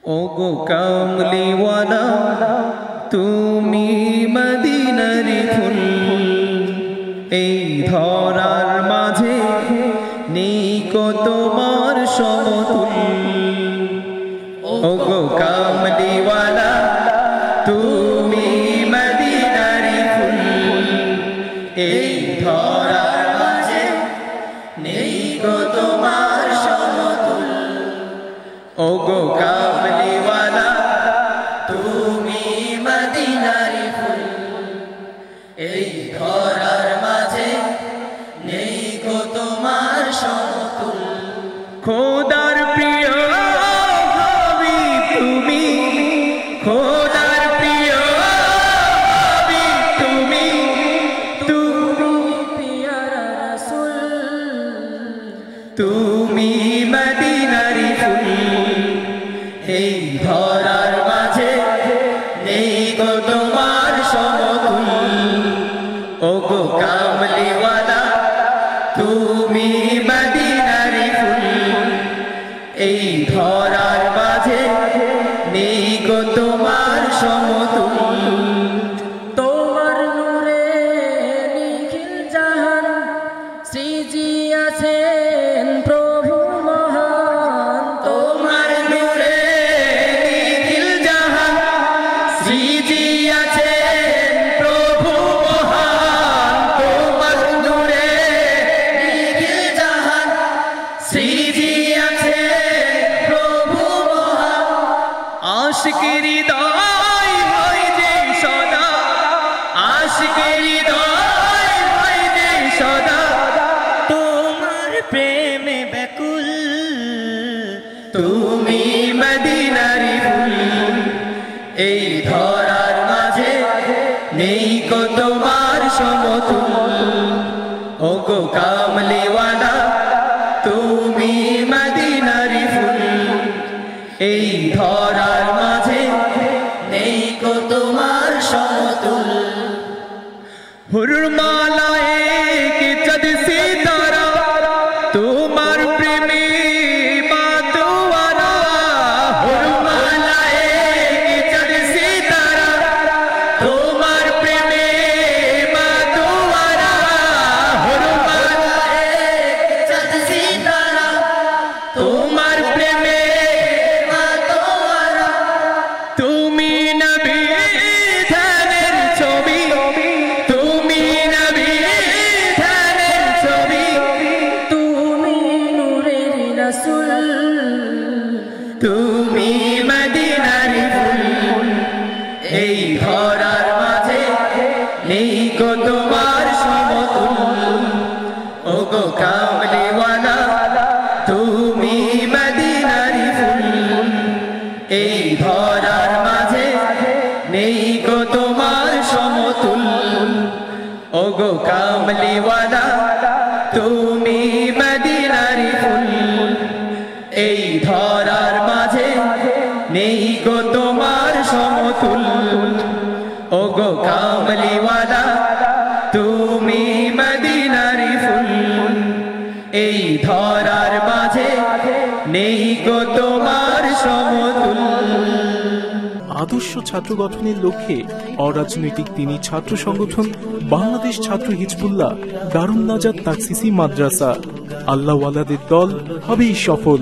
ওগো কামলিওয়ালা তুমি মদিনার ফুল, এই ধরার মাঝে নেই কো তোমার সমতুল। ওগো কামলিওয়ালা তুমি মদিনার ফুল, এই ধরার মাঝে নেই কো তোমার সমতুল। ওগো কামলিওয়ালা তুমি মদিনার ফুল, এই ধরার মাঝে নেই কো তোমার সমতুল। খোদার প্রিয় হাবিব তুমি, খোদার প্রিয় হাবিব তুমি, তুমি পিয়ারা রাসূল, তুমি মদিনার ফুল, এই ধরার মাঝে নেই গো তোমার সমতুল। ওগো কামলিওয়ালা তুমি মদিনার ফুল, এই ধরার মাঝে নেই গো তোমার সমতুল। তোমার নূরে নিখিল জাহান সৃজিয়াছেন প্রভু মহান। তোমার নূরে নিখিল জাহান সৃজিয়াছেন প্রভু মহান। তোমার নূরে নিখিল জাহান সৃজিয়াছেন প্রভু মহান। আশিকের হৃদয় হয় যে সদা, আশিকের হৃদয় হয় যে সদা তোমার প্রেমে ব্যাকুল, তুমি মদিনার ফুল, এই ধরার মাঝে নেই কো তোমার সমতুল। ওগো কামলিওয়ালা তুমি মদিনার ফুল, এই ধরার মাঝে নেই কো তোমার সমতুল। হুরমালায়ে কি চাঁদ সিতারা তোমার প্রেমে মাতোয়ারা। হুরমালায়ে কি চাঁদ সিতারা তোমার প্রেমে মাতোয়ারা। হুরমালায়ে কি চাঁদ সিতারা তোমার প্রেমে মাতোয়ারা। তুমি নবী ধ্যানের ছবি, তুমি নবী ধ্যানের ছবি, তুমি নূরের রাসূল, তুমি মদিনার ফুল, এই ধরার মাঝে নেই কো তোমার সমতুল। ওগো কামলিওয়ালা তুমি মদিনার ফুল, এই ধরার মাঝে নেই কো তোমার সমতুল। ওগো কামলিওয়ালা তুমি মদিনার ফুল, এই ধরার মাঝে নেই গো তোমার সমতুল। ওগো কামলিওয়ালা তুমি মদিনার ফুল, এই ধরার মাঝে নেই গো তোমার সমতুল। আদর্শ ছাত্র গঠনের লক্ষ্যে অরাজনৈতিক তিনি ছাত্র সংগঠন বাংলাদেশ ছাত্র হিজবুল্লাহ দারুন নাজাত তাকসিসি মাদ্রাসা। আল্লাহওয়ালাদের দল হবেই সফল।